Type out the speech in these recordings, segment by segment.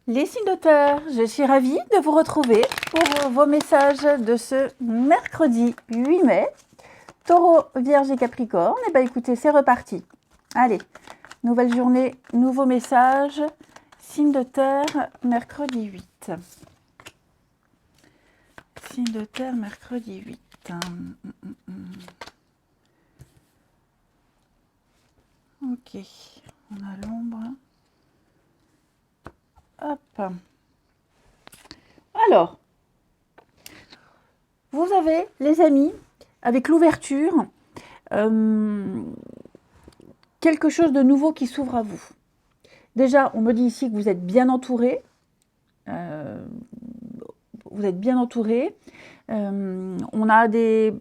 Les signes de terre, je suis ravie de vous retrouver pour vos messages de ce mercredi 8 mai. Taureau, Vierge et Capricorne. Et bien écoutez, c'est reparti. Allez, nouvelle journée, nouveau message. Signe de terre, mercredi 8. Signe de terre, mercredi 8. Ok, on a l'ombre. Hop. Alors, vous avez, les amis, avec l'ouverture, quelque chose de nouveau qui s'ouvre à vous. Déjà, on me dit ici que vous êtes bien entouré. Vous êtes bien entouré. On a des...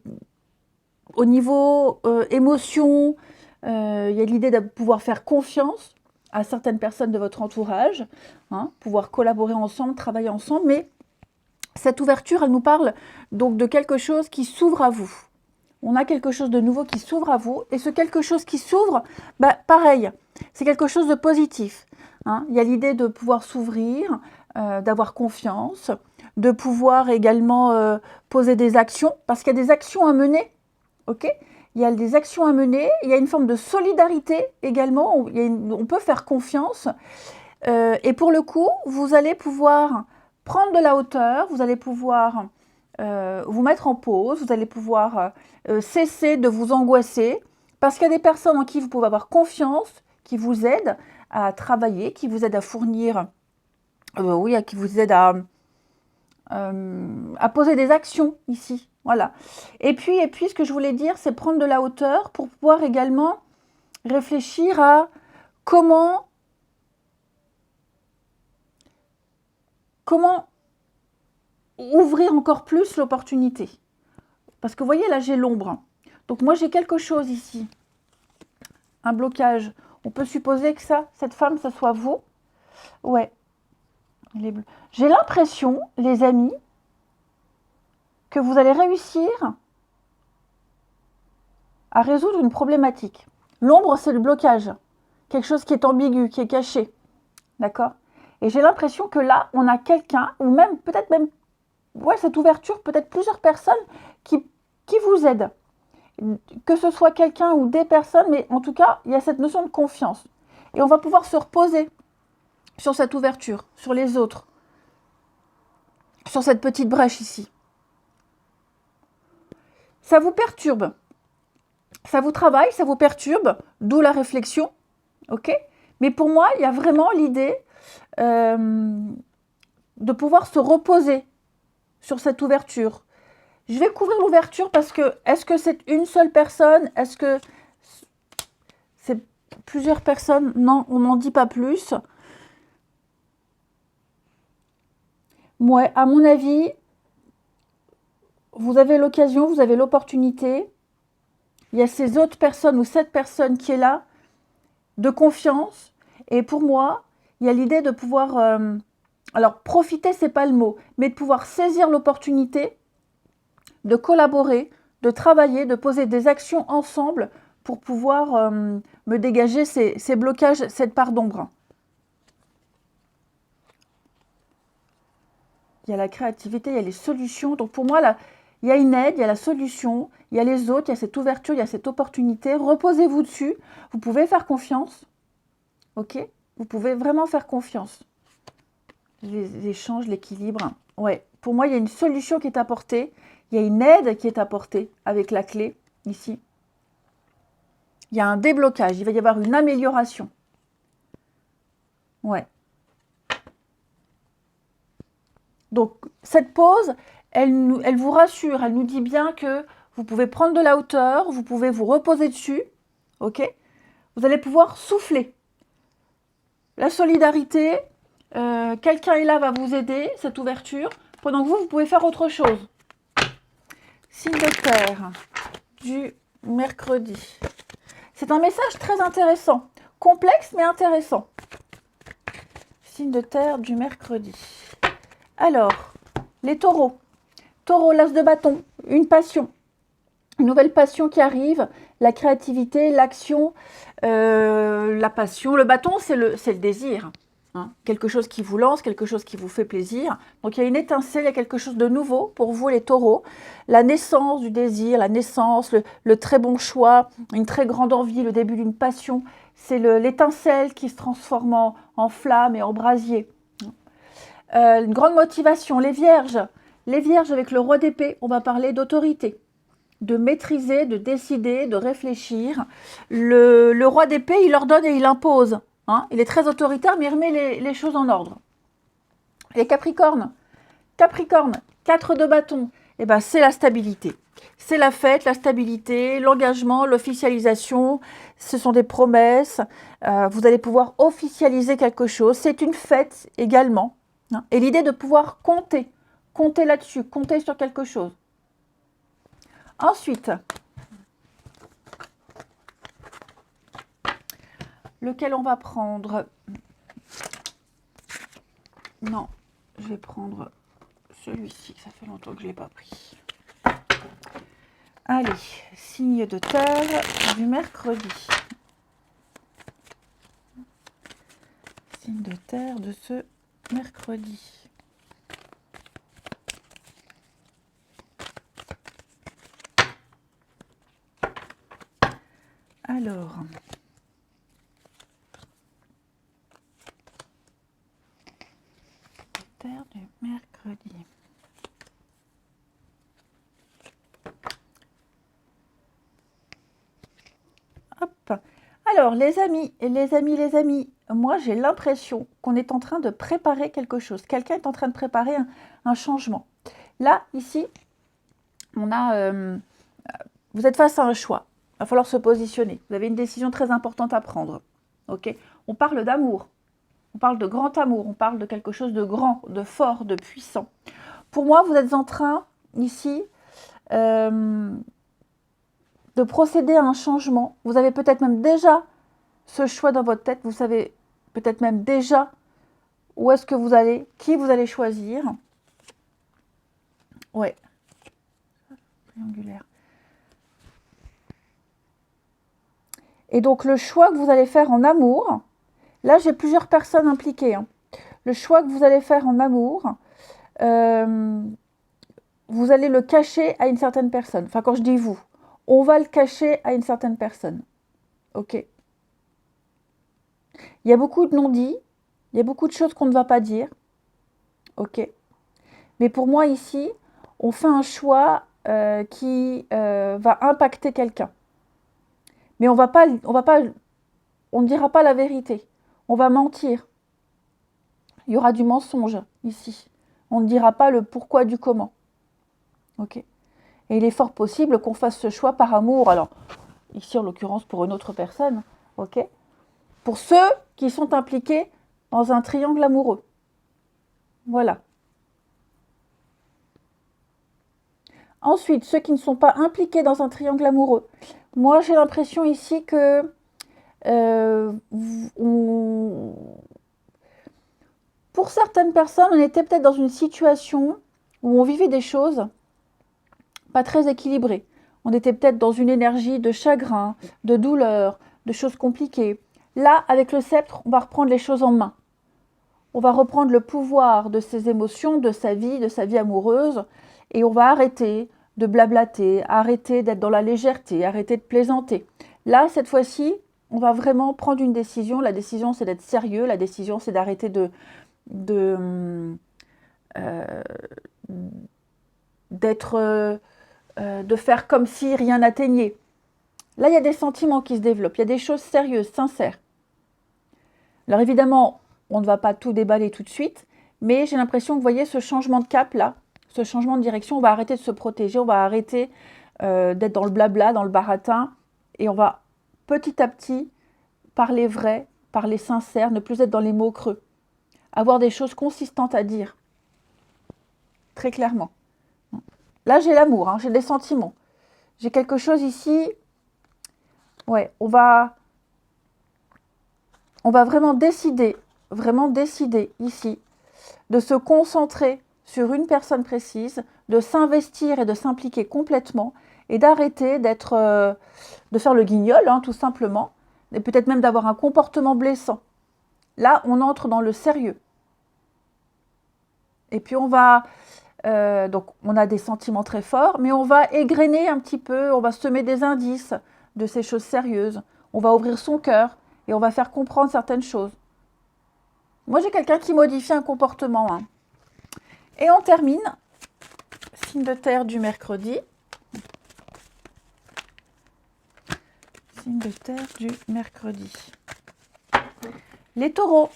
Au niveau émotion, il y a l'idée de pouvoir faire confiance à certaines personnes de votre entourage, hein, pouvoir collaborer ensemble, travailler ensemble, mais cette ouverture, elle nous parle donc de quelque chose qui s'ouvre à vous. On a quelque chose de nouveau qui s'ouvre à vous, et ce quelque chose qui s'ouvre, bah, pareil, c'est quelque chose de positif. Hein. Il y a l'idée de pouvoir s'ouvrir, d'avoir confiance, de pouvoir également poser des actions, parce qu'il y a des actions à mener, ok ? Il y a des actions à mener, il y a une forme de solidarité également, on peut faire confiance. Et pour le coup, vous allez pouvoir prendre de la hauteur, vous allez pouvoir vous mettre en pause, vous allez pouvoir cesser de vous angoisser, parce qu'il y a des personnes en qui vous pouvez avoir confiance, qui vous aident à travailler, qui vous aident à fournir, qui vous aident à poser des actions ici. Voilà. Et puis, ce que je voulais dire, c'est prendre de la hauteur pour pouvoir également réfléchir à comment ouvrir encore plus l'opportunité. Parce que vous voyez, là, j'ai l'ombre. Donc moi, j'ai quelque chose ici. Un blocage. On peut supposer que cette femme, ça soit vous. Ouais. J'ai l'impression, les amis, que vous allez réussir à résoudre une problématique. L'ombre, c'est le blocage. Quelque chose qui est ambigu, qui est caché. D'accord ? Et j'ai l'impression que là, on a quelqu'un, ou même, peut-être même, cette ouverture, peut-être plusieurs personnes qui vous aident. Que ce soit quelqu'un ou des personnes, mais en tout cas, il y a cette notion de confiance. Et on va pouvoir se reposer sur cette ouverture, sur les autres, sur cette petite brèche ici. Ça vous perturbe, ça vous travaille, ça vous perturbe, d'où la réflexion, ok ? Mais pour moi, il y a vraiment l'idée de pouvoir se reposer sur cette ouverture. Je vais couvrir l'ouverture parce que, est-ce que c'est une seule personne ? Est-ce que c'est plusieurs personnes ? Non, on n'en dit pas plus. Moi, à mon avis, vous avez l'occasion, vous avez l'opportunité. Il y a ces autres personnes ou cette personne qui est là, de confiance. Et pour moi, il y a l'idée de pouvoir... alors, profiter, c'est pas le mot, mais de pouvoir saisir l'opportunité de collaborer, de travailler, de poser des actions ensemble pour pouvoir me dégager ces blocages, cette part d'ombre. Il y a la créativité, il y a les solutions. Donc pour moi, là, il y a une aide, il y a la solution, il y a les autres, il y a cette ouverture, il y a cette opportunité. Reposez-vous dessus. Vous pouvez faire confiance. Ok ? Vous pouvez vraiment faire confiance. Les échanges, l'équilibre. Ouais. Pour moi, il y a une solution qui est apportée. Il y a une aide qui est apportée avec la clé, ici. Il y a un déblocage. Il va y avoir une amélioration. Ouais. Donc, cette pause, elle vous rassure. Elle nous dit bien que vous pouvez prendre de la hauteur, vous pouvez vous reposer dessus. Ok ? Vous allez pouvoir souffler. La solidarité, quelqu'un est là, va vous aider, cette ouverture. Pendant que vous pouvez faire autre chose. Signe de terre du mercredi. C'est un message très intéressant. Complexe, mais intéressant. Signe de terre du mercredi. Alors, les taureaux. Taureau, l'as de bâton, une passion. Une nouvelle passion qui arrive. La créativité, l'action, la passion. Le bâton, c'est le désir. hein. Quelque chose qui vous lance, quelque chose qui vous fait plaisir. Donc il y a une étincelle, il y a quelque chose de nouveau pour vous les taureaux. La naissance du désir, la naissance, le très bon choix, une très grande envie, le début d'une passion. C'est l'étincelle qui se transforme en flamme et en brasier. Une grande motivation, les vierges. Les vierges avec le roi d'épée, on va parler d'autorité, de maîtriser, de décider, de réfléchir. Le roi d'épée, il ordonne et il impose. Hein. Il est très autoritaire, mais il remet les choses en ordre. Les capricornes. Capricorne, 4 de bâton. Eh ben, c'est la stabilité. C'est la fête, la stabilité, l'engagement, l'officialisation. Ce sont des promesses. Vous allez pouvoir officialiser quelque chose. C'est une fête également. Hein. Et l'idée de pouvoir compter là-dessus, compter sur quelque chose. Ensuite, lequel on va prendre? Non, je vais prendre celui-ci, ça fait longtemps que je ne l'ai pas pris. Allez, signe de terre du mercredi. Signe de terre de ce mercredi. Alors, terre du mercredi. Hop. Alors, les amis, moi j'ai l'impression qu'on est en train de préparer quelque chose. Quelqu'un est en train de préparer un changement. Là, ici, on a, vous êtes face à un choix. Il va falloir se positionner. Vous avez une décision très importante à prendre. Ok. On parle d'amour. On parle de grand amour. On parle de quelque chose de grand, de fort, de puissant. Pour moi, vous êtes en train, ici, de procéder à un changement. Vous avez peut-être même déjà ce choix dans votre tête. Vous savez peut-être même déjà où est-ce que vous allez, qui vous allez choisir. Ouais. Triangulaire. Et donc, le choix que vous allez faire en amour, là, j'ai plusieurs personnes impliquées. Hein. Le choix que vous allez faire en amour, vous allez le cacher à une certaine personne. Enfin, quand je dis vous, on va le cacher à une certaine personne. Ok. Il y a beaucoup de non-dits, il y a beaucoup de choses qu'on ne va pas dire. Ok. Mais pour moi, ici, on fait un choix qui va impacter quelqu'un. Mais on ne dira pas la vérité. On va mentir. Il y aura du mensonge ici. On ne dira pas le pourquoi du comment. Ok. Et il est fort possible qu'on fasse ce choix par amour. Alors, ici en l'occurrence pour une autre personne. Ok. Pour ceux qui sont impliqués dans un triangle amoureux. Voilà. Ensuite, ceux qui ne sont pas impliqués dans un triangle amoureux. Moi, j'ai l'impression ici que pour certaines personnes, on était peut-être dans une situation où on vivait des choses pas très équilibrées. On était peut-être dans une énergie de chagrin, de douleur, de choses compliquées. Là, avec le sceptre, on va reprendre les choses en main. On va reprendre le pouvoir de ses émotions, de sa vie amoureuse, et on va arrêter de blablater, arrêter d'être dans la légèreté, arrêter de plaisanter. Là, cette fois-ci, on va vraiment prendre une décision. La décision, c'est d'être sérieux. La décision, c'est d'arrêter de faire comme si rien n'atteignait. Là, il y a des sentiments qui se développent. Il y a des choses sérieuses, sincères. Alors évidemment, on ne va pas tout déballer tout de suite, mais j'ai l'impression que vous voyez ce changement de cap là, ce changement de direction, on va arrêter de se protéger, on va arrêter d'être dans le blabla, dans le baratin, et on va petit à petit parler vrai, parler sincère, ne plus être dans les mots creux, avoir des choses consistantes à dire, très clairement. Là, j'ai l'amour, hein, j'ai des sentiments, j'ai quelque chose ici, ouais, on va vraiment décider ici de se concentrer sur une personne précise, de s'investir et de s'impliquer complètement et d'arrêter de faire le guignol, hein, tout simplement, et peut-être même d'avoir un comportement blessant. Là, on entre dans le sérieux. Et puis, on va... donc, on a des sentiments très forts, mais on va égrener un petit peu, on va semer des indices de ces choses sérieuses. On va ouvrir son cœur et on va faire comprendre certaines choses. Moi, j'ai quelqu'un qui modifie un comportement. Hein. Et on termine, signe de terre du mercredi. Signe de terre du mercredi. Les taureaux.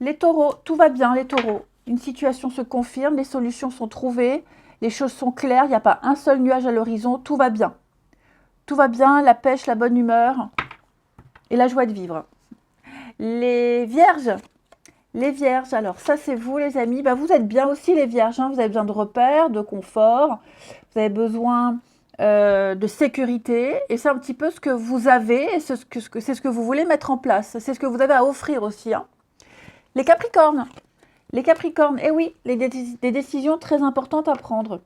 Les taureaux, tout va bien, les taureaux. Une situation se confirme, les solutions sont trouvées, les choses sont claires, il n'y a pas un seul nuage à l'horizon, tout va bien. Tout va bien, la pêche, la bonne humeur et la joie de vivre. Les vierges, alors ça c'est vous les amis, bah, vous êtes bien aussi les vierges, hein, vous avez besoin de repères, de confort, vous avez besoin de sécurité et c'est un petit peu ce que vous avez et c'est ce que vous voulez mettre en place, c'est ce que vous avez à offrir aussi. Hein. Les capricornes, eh oui, des décisions très importantes à prendre.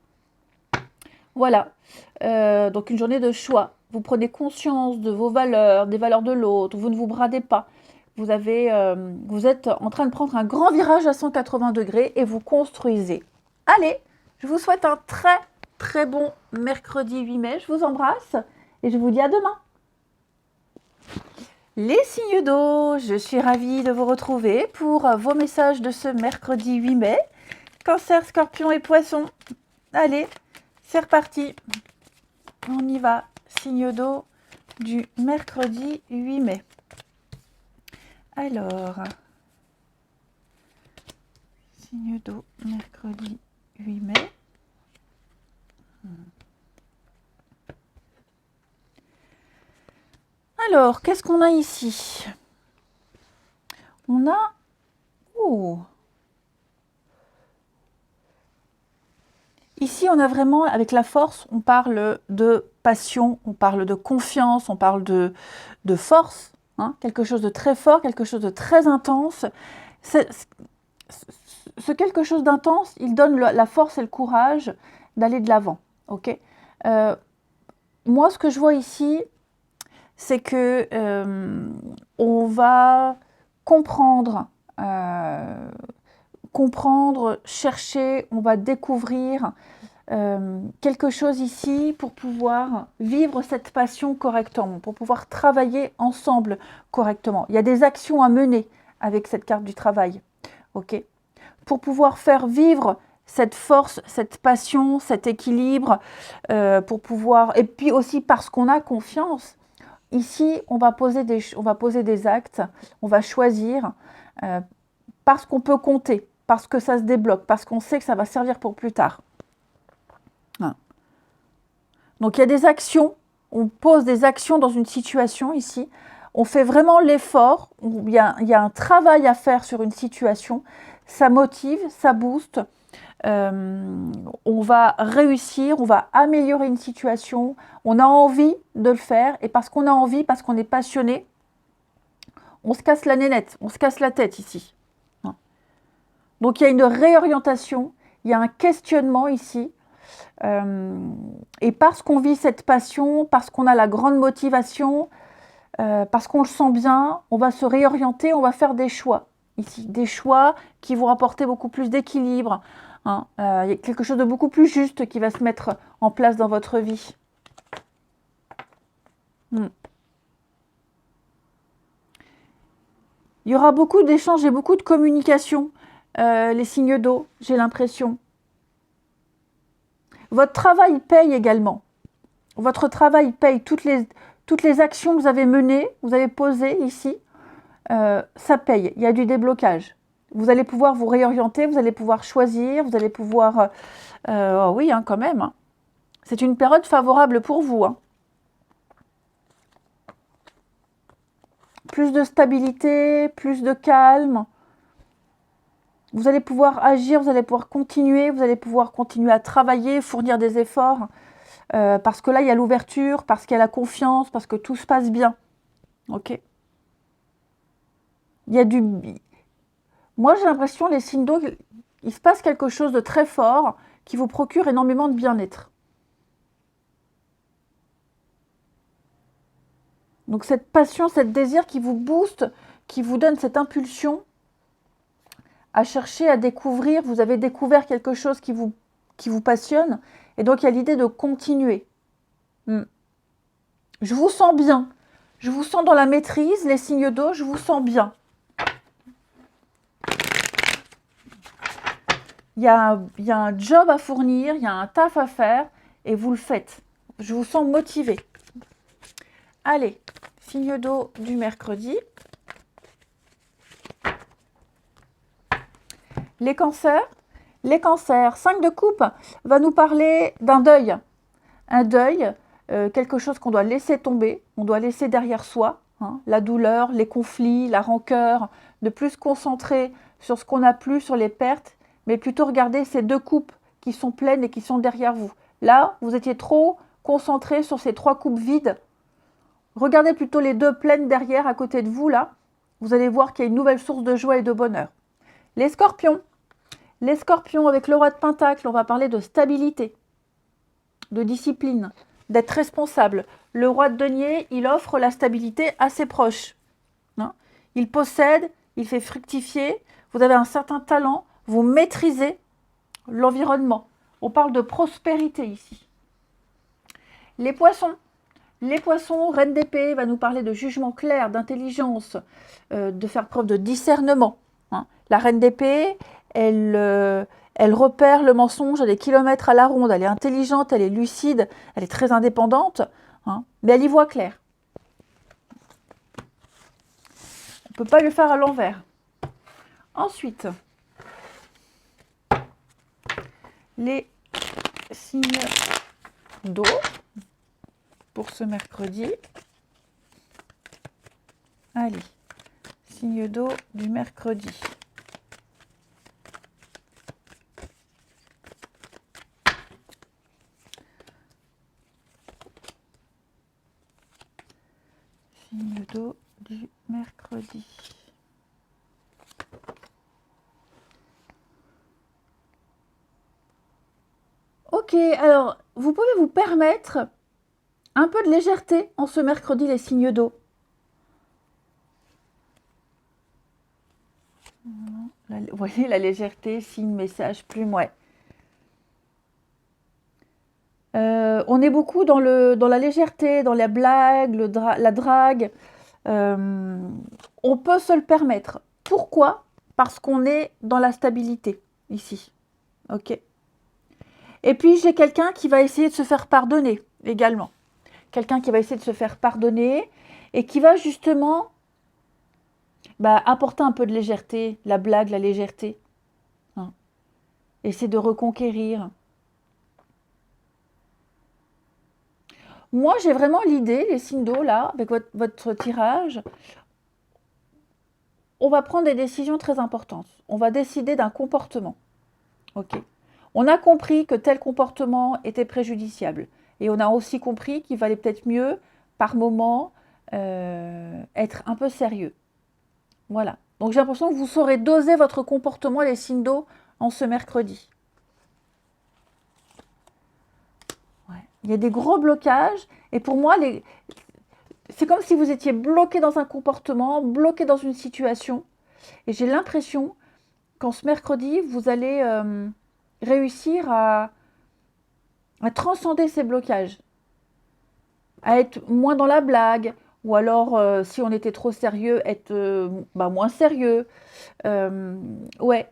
Voilà, donc une journée de choix. Vous prenez conscience de vos valeurs, des valeurs de l'autre, vous ne vous bradez pas. Vous êtes en train de prendre un grand virage à 180 degrés et vous construisez. Allez, je vous souhaite un très très bon mercredi 8 mai. Je vous embrasse et je vous dis à demain. Les signes d'eau, je suis ravie de vous retrouver pour vos messages de ce mercredi 8 mai. Cancer, Scorpion et Poisson. Allez, c'est reparti. On y va. Signe d'eau du mercredi 8 mai. Alors, signe d'eau, mercredi 8 mai. Alors, qu'est-ce qu'on a ici? On a... Oh. Ici, on a vraiment, avec la force, on parle de passion, on parle de confiance, on parle de force. Hein, quelque chose de très fort, quelque chose de très intense. Ce quelque chose d'intense, il donne la force et le courage d'aller de l'avant. Okay, moi, ce que je vois ici, c'est que on va comprendre, chercher, on va découvrir quelque chose ici pour pouvoir vivre cette passion correctement, pour pouvoir travailler ensemble correctement. Il y a des actions à mener avec cette carte du travail, ok, pour pouvoir faire vivre cette force, cette passion, cet équilibre, pour pouvoir, et puis aussi parce qu'on a confiance. Ici, on va poser des actes, on va choisir parce qu'on peut compter, parce que ça se débloque, parce qu'on sait que ça va servir pour plus tard. Donc, il y a des actions, on pose des actions dans une situation ici, on fait vraiment l'effort, il y a un travail à faire sur une situation, ça motive, ça booste, on va réussir, on va améliorer une situation, on a envie de le faire, et parce qu'on a envie, parce qu'on est passionné, on se casse la nénette, on se casse la tête ici. Donc, il y a une réorientation, il y a un questionnement ici, et parce qu'on vit cette passion, parce qu'on a la grande motivation, parce qu'on le sent bien, on va se réorienter, on va faire des choix ici, des choix qui vont apporter beaucoup plus d'équilibre. Hein. Il y a quelque chose de beaucoup plus juste qui va se mettre en place dans votre vie. Il y aura beaucoup d'échanges et beaucoup de communication, les signes d'eau, j'ai l'impression. Votre travail paye également. Votre travail paye. Toutes les actions que vous avez menées, vous avez posées ici, ça paye. Il y a du déblocage. Vous allez pouvoir vous réorienter, vous allez pouvoir choisir, vous allez pouvoir... oh oui, hein, quand même. Hein. C'est une période favorable pour vous. Hein. Plus de stabilité, plus de calme. Vous allez pouvoir agir, vous allez pouvoir continuer à travailler, fournir des efforts, parce que là, il y a l'ouverture, parce qu'il y a la confiance, parce que tout se passe bien. Ok. Il y a du... Moi, j'ai l'impression, les signes d'eau, il se passe quelque chose de très fort qui vous procure énormément de bien-être. Donc, cette passion, cette désir qui vous booste, qui vous donne cette impulsion à chercher à découvrir. Vous avez découvert quelque chose qui vous passionne. Et donc, il y a l'idée de continuer. Je vous sens bien. Je vous sens dans la maîtrise, les signes d'eau, je vous sens bien. Il y a un job à fournir, il y a un taf à faire et vous le faites. Je vous sens motivé. Allez, signe d'eau du mercredi. Les cancers. Les cancers, 5 de coupe va nous parler d'un deuil. Un deuil, quelque chose qu'on doit laisser tomber, on doit laisser derrière soi. Hein, la douleur, les conflits, la rancœur, de plus se concentrer sur ce qu'on n'a plus, sur les pertes, mais plutôt regarder ces 2 coupes qui sont pleines et qui sont derrière vous. Là, vous étiez trop concentré sur ces 3 coupes vides. Regardez plutôt les 2 pleines derrière, à côté de vous, là. Vous allez voir qu'il y a une nouvelle source de joie et de bonheur. Les scorpions. Les scorpions, avec le roi de Pentacle, on va parler de stabilité, de discipline, d'être responsable. Le roi de denier, il offre la stabilité à ses proches. Hein, il possède, il fait fructifier. Vous avez un certain talent, vous maîtrisez l'environnement. On parle de prospérité ici. Les poissons. Les poissons, reine d'épée, va nous parler de jugement clair, d'intelligence, de faire preuve de discernement. Hein. La reine d'épée, elle repère le mensonge à des kilomètres à la ronde. Elle est intelligente, elle est lucide, elle est très indépendante, hein, mais elle y voit clair. On ne peut pas le faire à l'envers. Ensuite, les signes d'eau pour ce mercredi. Allez, signe d'eau du mercredi. Signe d'eau du mercredi. Ok, alors, vous pouvez vous permettre un peu de légèreté en ce mercredi, les signes d'eau. Vous voyez, la légèreté, signe, message, plume, ouais. On est beaucoup dans la légèreté, dans la blague, la drague. On peut se le permettre. Pourquoi? Parce qu'on est dans la stabilité, ici. Ok. Et puis, j'ai quelqu'un qui va essayer de se faire pardonner, également. Quelqu'un qui va essayer de se faire pardonner et qui va justement apporter un peu de légèreté, la blague, la légèreté. Hein. Essayer de reconquérir. Moi, j'ai vraiment l'idée, les signes d'eau, là, avec votre tirage, on va prendre des décisions très importantes. On va décider d'un comportement. Ok. On a compris que tel comportement était préjudiciable. Et on a aussi compris qu'il valait peut-être mieux, par moment, être un peu sérieux. Voilà. Donc j'ai l'impression que vous saurez doser votre comportement, les signes d'eau, en ce mercredi. Ouais. Il y a des gros blocages. Et pour moi, c'est comme si vous étiez bloqué dans un comportement, bloqué dans une situation. Et j'ai l'impression qu'en ce mercredi, vous allez réussir à transcender ces blocages, à être moins dans la blague, ou alors, si on était trop sérieux, être moins sérieux. Ouais.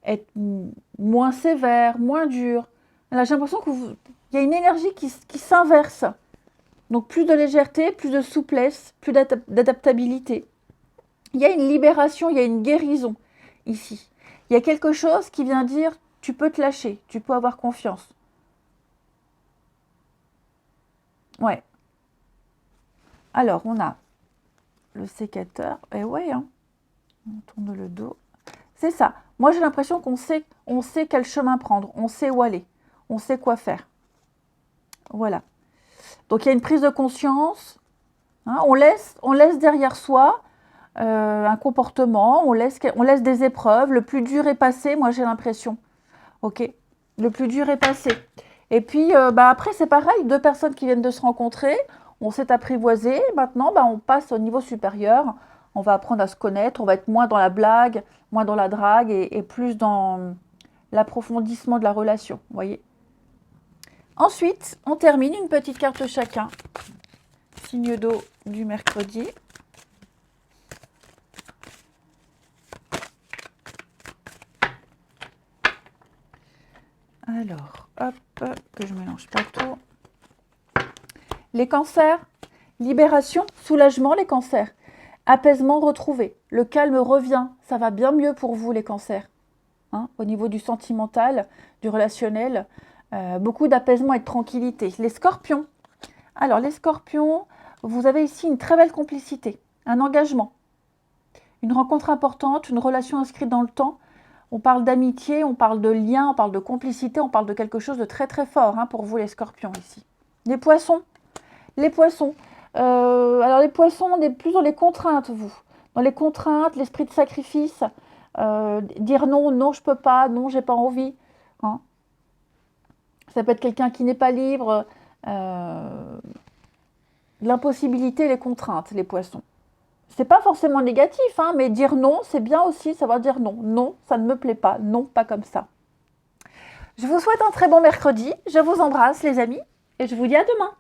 Être moins sévère, moins dur. Là, j'ai l'impression qu'il y a une énergie qui s'inverse. Donc, plus de légèreté, plus de souplesse, plus d'adaptabilité. Il y a une libération, il y a une guérison ici. Il y a quelque chose qui vient dire, tu peux te lâcher, tu peux avoir confiance. Ouais. Alors, on a le sécateur. Et ouais, hein. On tourne le dos. C'est ça. Moi, j'ai l'impression qu'on sait quel chemin prendre. On sait où aller. On sait quoi faire. Voilà. Donc, il y a une prise de conscience. Hein, on laisse derrière soi un comportement. On laisse des épreuves. Le plus dur est passé, moi, j'ai l'impression. Ok. Le plus dur est passé. Et puis, après, c'est pareil. 2 personnes qui viennent de se rencontrer. on s'est apprivoisé. Maintenant, bah, on passe au niveau supérieur. On va apprendre à se connaître. On va être moins dans la blague, moins dans la drague et plus dans l'approfondissement de la relation. Vous voyez. Ensuite, on termine une petite carte chacun. Signe d'eau du mercredi. Alors, hop, que je ne mélange pas tout. Les cancers, libération, soulagement les cancers. Apaisement retrouvé, le calme revient, ça va bien mieux pour vous les cancers. Hein, au niveau du sentimental, du relationnel, beaucoup d'apaisement et de tranquillité. Les scorpions, alors les scorpions, vous avez ici une très belle complicité, un engagement, une rencontre importante, une relation inscrite dans le temps. On parle d'amitié, on parle de lien, on parle de complicité, on parle de quelque chose de très très fort hein, pour vous les scorpions ici. Les poissons, alors les poissons, on est plus dans les contraintes vous. Dans les contraintes, l'esprit de sacrifice, dire non, non je peux pas, non j'ai pas envie. Hein. Ça peut être quelqu'un qui n'est pas libre, l'impossibilité, les contraintes, les poissons. C'est pas forcément négatif, hein, mais dire non, c'est bien aussi savoir dire non. Non, ça ne me plaît pas. Non, pas comme ça. Je vous souhaite un très bon mercredi. Je vous embrasse, les amis, et je vous dis à demain.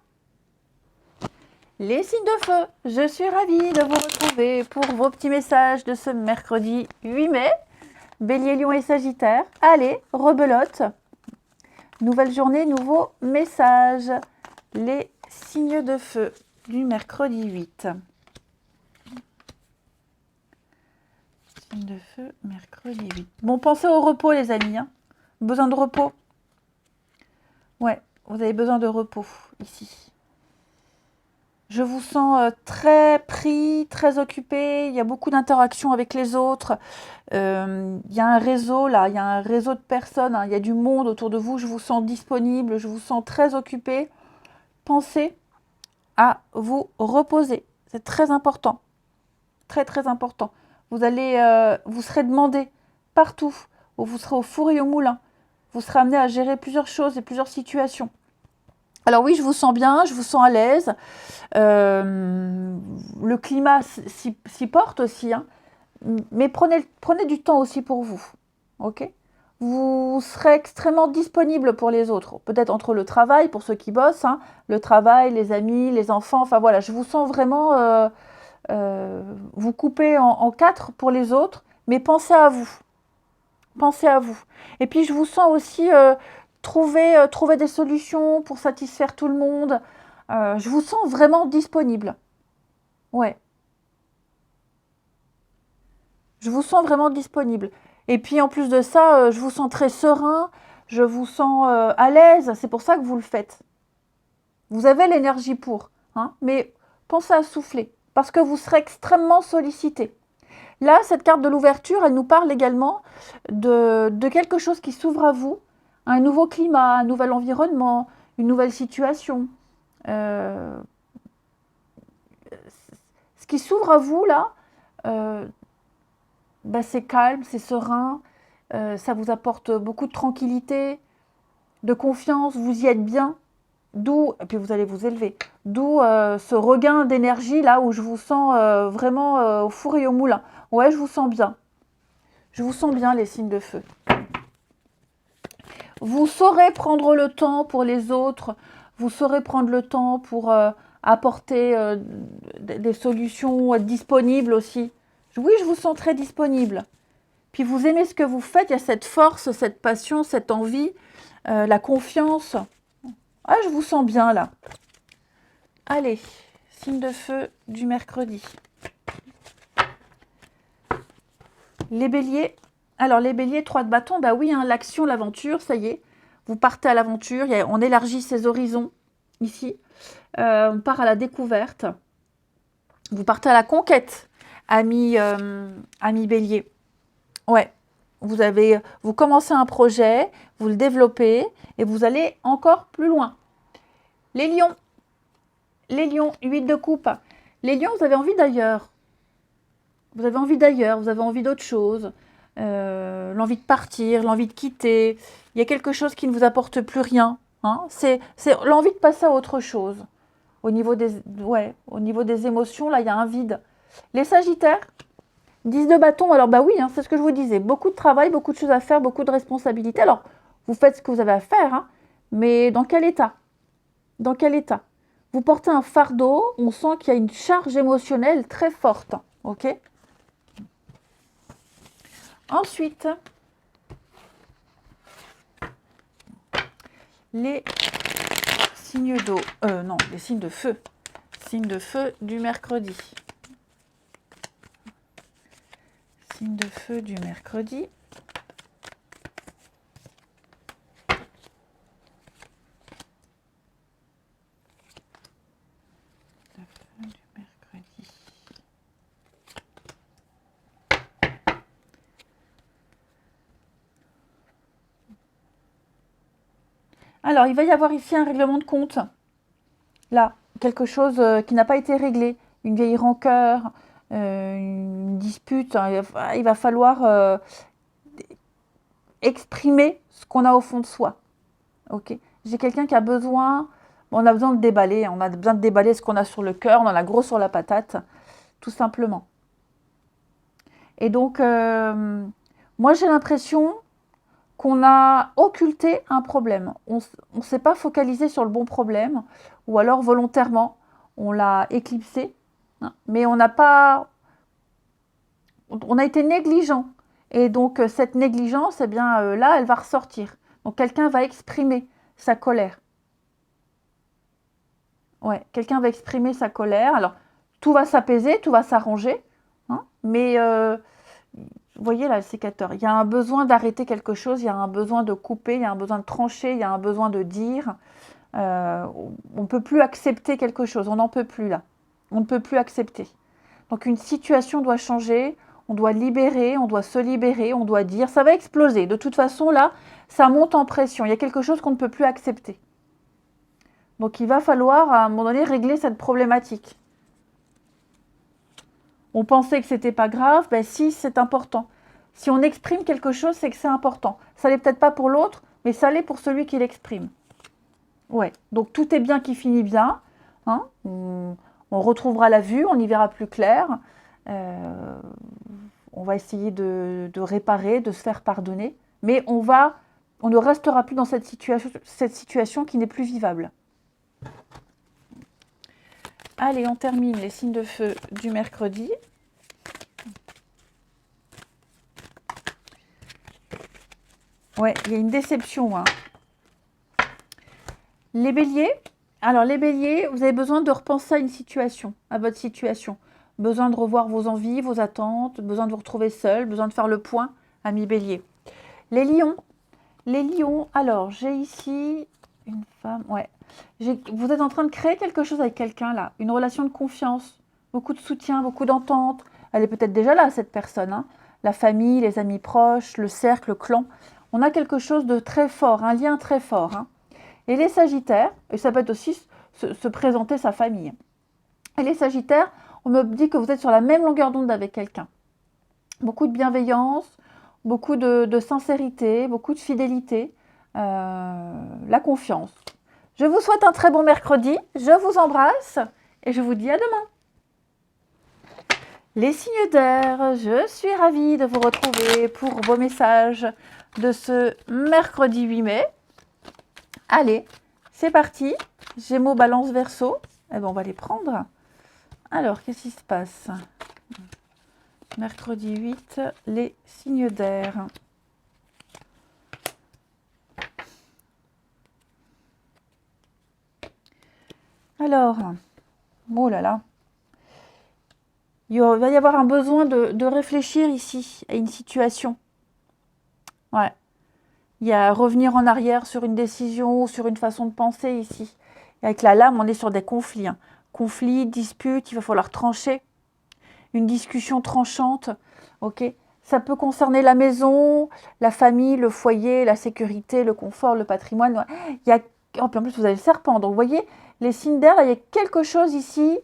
Les signes de feu, je suis ravie de vous retrouver pour vos petits messages de ce mercredi 8 mai. Bélier, Lion et Sagittaire. Allez, rebelote. Nouvelle journée, nouveau message. Les signes de feu du mercredi 8. De feu, mercredi 8. Bon, pensez au repos, les amis. Hein. Besoin de repos. Ouais, vous avez besoin de repos, ici. Je vous sens très pris, très occupé. Il y a beaucoup d'interactions avec les autres. Il y a un réseau, là. Il y a un réseau de personnes. Hein. Il y a du monde autour de vous. Je vous sens disponible. Je vous sens très occupé. Pensez à vous reposer. C'est très important. Très, très important. Vous serez demandé partout, où vous serez au four et au moulin. Vous serez amené à gérer plusieurs choses et plusieurs situations. Alors oui, je vous sens bien, je vous sens à l'aise. Le climat s'y porte aussi. Hein. Mais prenez du temps aussi pour vous. Ok ? Vous serez extrêmement disponible pour les autres. Peut-être entre le travail, pour ceux qui bossent, hein, le travail, les amis, les enfants. Enfin voilà, je vous sens vraiment... vous coupez en quatre pour les autres, mais pensez à vous. Pensez à vous. Et puis, je vous sens aussi trouver des solutions pour satisfaire tout le monde. Je vous sens vraiment disponible. Ouais. Je vous sens vraiment disponible. Et puis, en plus de ça, je vous sens très serein. Je vous sens à l'aise. C'est pour ça que vous le faites. Vous avez l'énergie pour. Hein, mais pensez à souffler. Parce que vous serez extrêmement sollicité. Là, cette carte de l'ouverture, elle nous parle également de quelque chose qui s'ouvre à vous, un nouveau climat, un nouvel environnement, une nouvelle situation. Ce qui s'ouvre à vous, là, c'est calme, c'est serein, ça vous apporte beaucoup de tranquillité, de confiance, vous y êtes bien. Et puis vous allez vous élever, d'où ce regain d'énergie là où je vous sens vraiment au four et au moulin. Ouais, je vous sens bien. Je vous sens bien les signes de feu. Vous saurez prendre le temps pour les autres, vous saurez prendre le temps pour apporter des solutions disponibles aussi. Oui, je vous sens très disponible. Puis vous aimez ce que vous faites, il y a cette force, cette passion, cette envie, la confiance. Ah, je vous sens bien là. Allez, signe de feu du mercredi. Les béliers. Alors les béliers, 3 de bâton, bah oui, hein, l'action, l'aventure, ça y est. Vous partez à l'aventure, on élargit ses horizons ici. On part à la découverte. Vous partez à la conquête, ami bélier. Ouais, vous commencez un projet, vous le développez et vous allez encore plus loin. Les lions, 8 de coupe. Les lions, vous avez envie d'ailleurs. Vous avez envie d'ailleurs, vous avez envie d'autre chose. L'envie de partir, l'envie de quitter. Il y a quelque chose qui ne vous apporte plus rien. Hein. C'est l'envie de passer à autre chose. Ouais, au niveau des émotions, là, il y a un vide. Les Sagittaires, 10 de bâton, alors bah oui, hein, c'est ce que je vous disais. Beaucoup de travail, beaucoup de choses à faire, beaucoup de responsabilités. Alors, vous faites ce que vous avez à faire, hein, mais dans quel état? Dans quel état? Vous portez un fardeau, on sent qu'il y a une charge émotionnelle très forte. Ok? Ensuite, les signes d'eau, non, les signes de feu. Signes de feu du mercredi. Signes de feu du mercredi. Alors, il va y avoir ici un règlement de compte. Là, quelque chose qui n'a pas été réglé. Une vieille rancœur, une dispute. Hein, il va falloir exprimer ce qu'on a au fond de soi. Ok. J'ai quelqu'un qui a besoin... Bon, on a besoin de déballer. On a besoin de déballer ce qu'on a sur le cœur. On en a gros sur la patate. Tout simplement. Et donc, moi, j'ai l'impression qu'on a occulté un problème. On ne s'est pas focalisé sur le bon problème, ou alors volontairement, on l'a éclipsé, hein, mais on n'a pas... On a été négligent. Et donc, cette négligence, eh bien, là, elle va ressortir. Donc, quelqu'un va exprimer sa colère. Ouais, quelqu'un va exprimer sa colère. Alors, tout va s'apaiser, tout va s'arranger, hein, mais... vous voyez là, le sécateur, il y a un besoin d'arrêter quelque chose, il y a un besoin de couper, il y a un besoin de trancher, il y a un besoin de dire. On ne peut plus accepter quelque chose, on n'en peut plus là. On ne peut plus accepter. Donc une situation doit changer, on doit libérer, on doit se libérer, on doit dire, ça va exploser. De toute façon là, ça monte en pression, il y a quelque chose qu'on ne peut plus accepter. Donc il va falloir à un moment donné régler cette problématique. On pensait que c'était pas grave, ben si, c'est important. Si on exprime quelque chose, c'est que c'est important. Ça l'est peut-être pas pour l'autre, mais ça l'est pour celui qui l'exprime. Ouais, donc tout est bien qui finit bien. Hein, on retrouvera la vue, on y verra plus clair. On va essayer de réparer, de se faire pardonner. Mais on ne restera plus dans cette situation qui n'est plus vivable. Allez, on termine les signes de feu du mercredi. Ouais, il y a une déception. Hein. Les béliers, alors les béliers, vous avez besoin de repenser à une situation, à votre situation. Besoin de revoir vos envies, vos attentes, besoin de vous retrouver seul, besoin de faire le point, amis béliers. Les lions, alors j'ai ici une femme, ouais. Vous êtes en train de créer quelque chose avec quelqu'un là, une relation de confiance, beaucoup de soutien, beaucoup d'entente. Elle est peut-être déjà là, cette personne. Hein. La famille, les amis proches, le cercle, le clan. On a quelque chose de très fort, un lien très fort. Hein. Et les sagittaires, et ça peut être aussi se présenter sa famille. Et les sagittaires, on me dit que vous êtes sur la même longueur d'onde avec quelqu'un. Beaucoup de bienveillance, beaucoup de sincérité, beaucoup de fidélité, la confiance. Je vous souhaite un très bon mercredi, je vous embrasse et je vous dis à demain. Les signes d'air, je suis ravie de vous retrouver pour vos messages de ce mercredi 8 mai. Allez, c'est parti. Gémeaux, Balance, Verseau. Eh ben, on va les prendre. Alors, qu'est-ce qui se passe? Mercredi 8, les signes d'air. Alors, oh là là. Il va y avoir un besoin de réfléchir ici à une situation. Ouais. Il y a revenir en arrière sur une décision ou sur une façon de penser ici. Et avec la lame, on est sur des conflits. Hein. Conflits, disputes, il va falloir trancher. Une discussion tranchante. Ok. Ça peut concerner la maison, la famille, le foyer, la sécurité, le confort, le patrimoine. Il y a, en plus, vous avez le serpent. Donc, vous voyez, les signes d'air, il y a quelque chose ici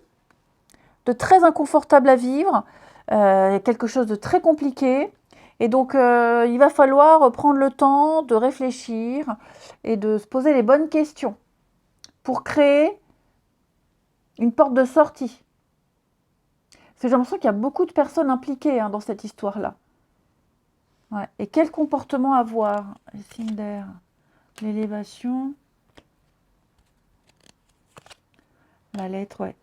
de très inconfortable à vivre, quelque chose de très compliqué. Et donc, il va falloir prendre le temps de réfléchir et de se poser les bonnes questions pour créer une porte de sortie. Parce que j'ai l'impression qu'il y a beaucoup de personnes impliquées dans cette histoire-là. Ouais. Et quel comportement avoir? Les signes d'air, l'élévation, la lettre, ouais.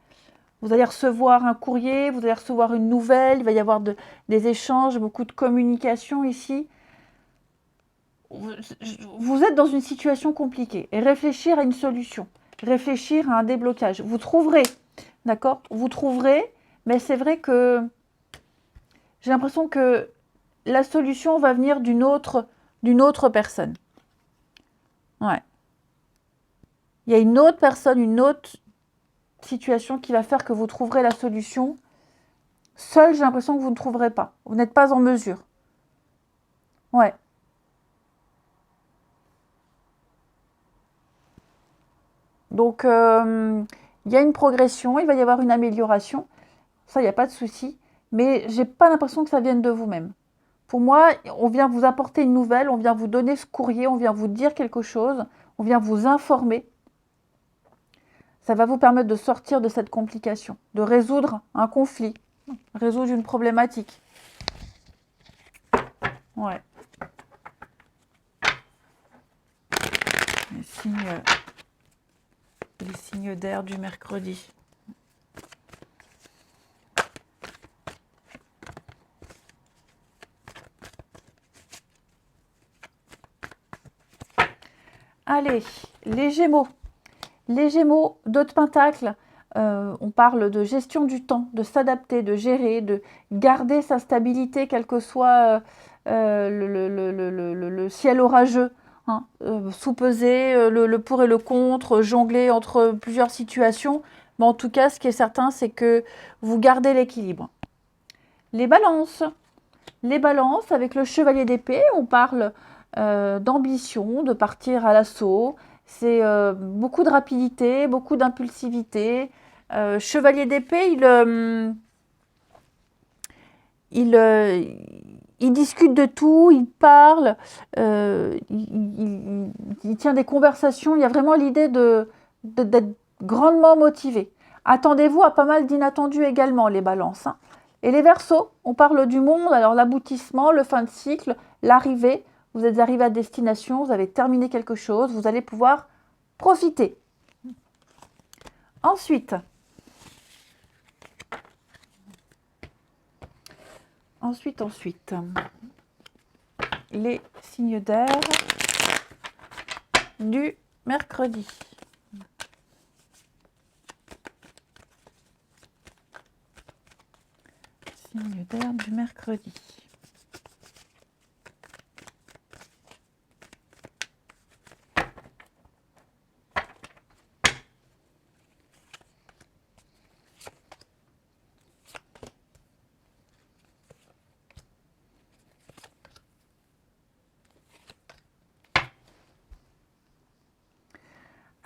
Vous allez recevoir un courrier, vous allez recevoir une nouvelle, il va y avoir des échanges, beaucoup de communication ici. Vous êtes dans une situation compliquée et réfléchir à une solution, réfléchir à un déblocage. Vous trouverez, d'accord? Vous trouverez, mais c'est vrai que j'ai l'impression que la solution va venir d'une autre personne. Ouais. Il y a une autre personne, une autre situation qui va faire que vous trouverez la solution. Seul, j'ai l'impression que vous ne trouverez pas. Vous n'êtes pas en mesure. Ouais. Donc, il y a une progression, il va y avoir une amélioration. Ça, il n'y a pas de souci. Mais j'ai pas l'impression que ça vienne de vous-même. Pour moi, on vient vous apporter une nouvelle, on vient vous donner ce courrier, on vient vous dire quelque chose, on vient vous informer. Ça va vous permettre de sortir de cette complication, de résoudre un conflit, résoudre une problématique. Ouais. Les signes d'air du mercredi. Allez, les Gémeaux. Les Gémeaux, 2 de Pentacle, on parle de gestion du temps, de s'adapter, de gérer, de garder sa stabilité, quel que soit le ciel orageux. Sous-peser le pour et le contre, jongler entre plusieurs situations. Mais en tout cas, ce qui est certain, c'est que vous gardez l'équilibre. Les balances. Les balances, avec le chevalier d'épée, on parle d'ambition, de partir à l'assaut. C'est beaucoup de rapidité, beaucoup d'impulsivité. Chevalier d'épée, il discute de tout, il parle, il tient des conversations. Il y a vraiment l'idée d'être grandement motivé. Attendez-vous à pas mal d'inattendus également, les balances. Et les Verseaux, on parle du monde, alors l'aboutissement, le fin de cycle, l'arrivée. Vous êtes arrivé à destination, vous avez terminé quelque chose, vous allez pouvoir profiter. Ensuite, les signes d'air du mercredi. Signes d'air du mercredi.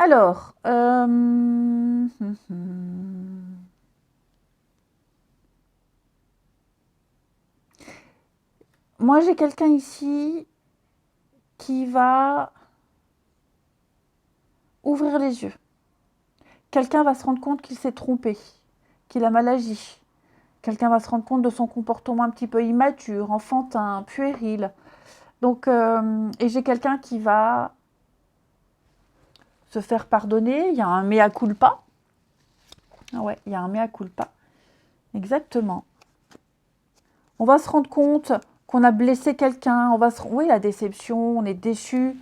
Alors, moi j'ai quelqu'un ici qui va ouvrir les yeux. Quelqu'un va se rendre compte qu'il s'est trompé, qu'il a mal agi. Quelqu'un va se rendre compte de son comportement un petit peu immature, enfantin, puéril. Donc, et j'ai quelqu'un qui va se faire pardonner. Il y a un mea culpa. Ah ouais, il y a un mea culpa. Exactement. On va se rendre compte qu'on a blessé quelqu'un. Oui, la déception, on est déçu.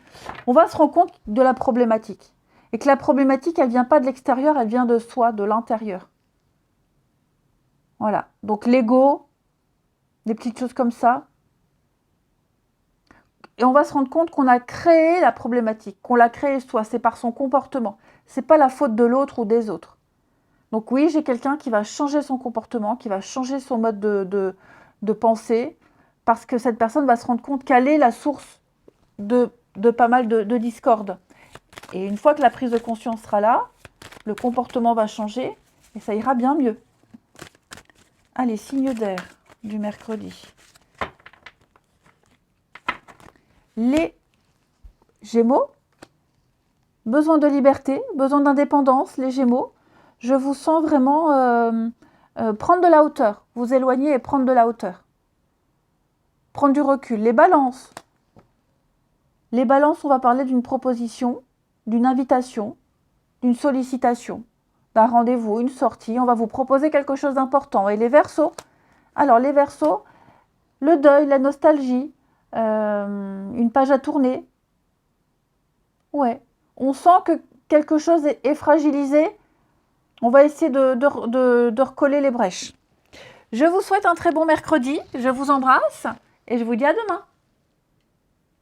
On va se rendre compte de la problématique. Et que la problématique, elle ne vient pas de l'extérieur, elle vient de soi, de l'intérieur. Voilà. Donc l'ego, des petites choses comme ça. Et on va se rendre compte qu'on a créé la problématique, qu'on l'a créée soi, c'est par son comportement. Ce n'est pas la faute de l'autre ou des autres. Donc oui, j'ai quelqu'un qui va changer son comportement, qui va changer son mode de pensée, parce que cette personne va se rendre compte qu'elle est la source de pas mal de discorde. Et une fois que la prise de conscience sera là, le comportement va changer et ça ira bien mieux. Allez, signe d'air du mercredi. Les Gémeaux, besoin de liberté, besoin d'indépendance, les Gémeaux. je vous sens vraiment prendre de la hauteur, vous éloigner et prendre de la hauteur. Prendre du recul. Les balances. Les balances, on va parler d'une proposition, d'une invitation, d'une sollicitation, d'un rendez-vous, une sortie. On va vous proposer quelque chose d'important. Et les Verseaux, alors les Verseaux, le deuil, la nostalgie, une page à tourner. Ouais, on sent que quelque chose est fragilisé. On va essayer de recoller les brèches. Je vous souhaite un très bon mercredi. Je vous embrasse et je vous dis à demain.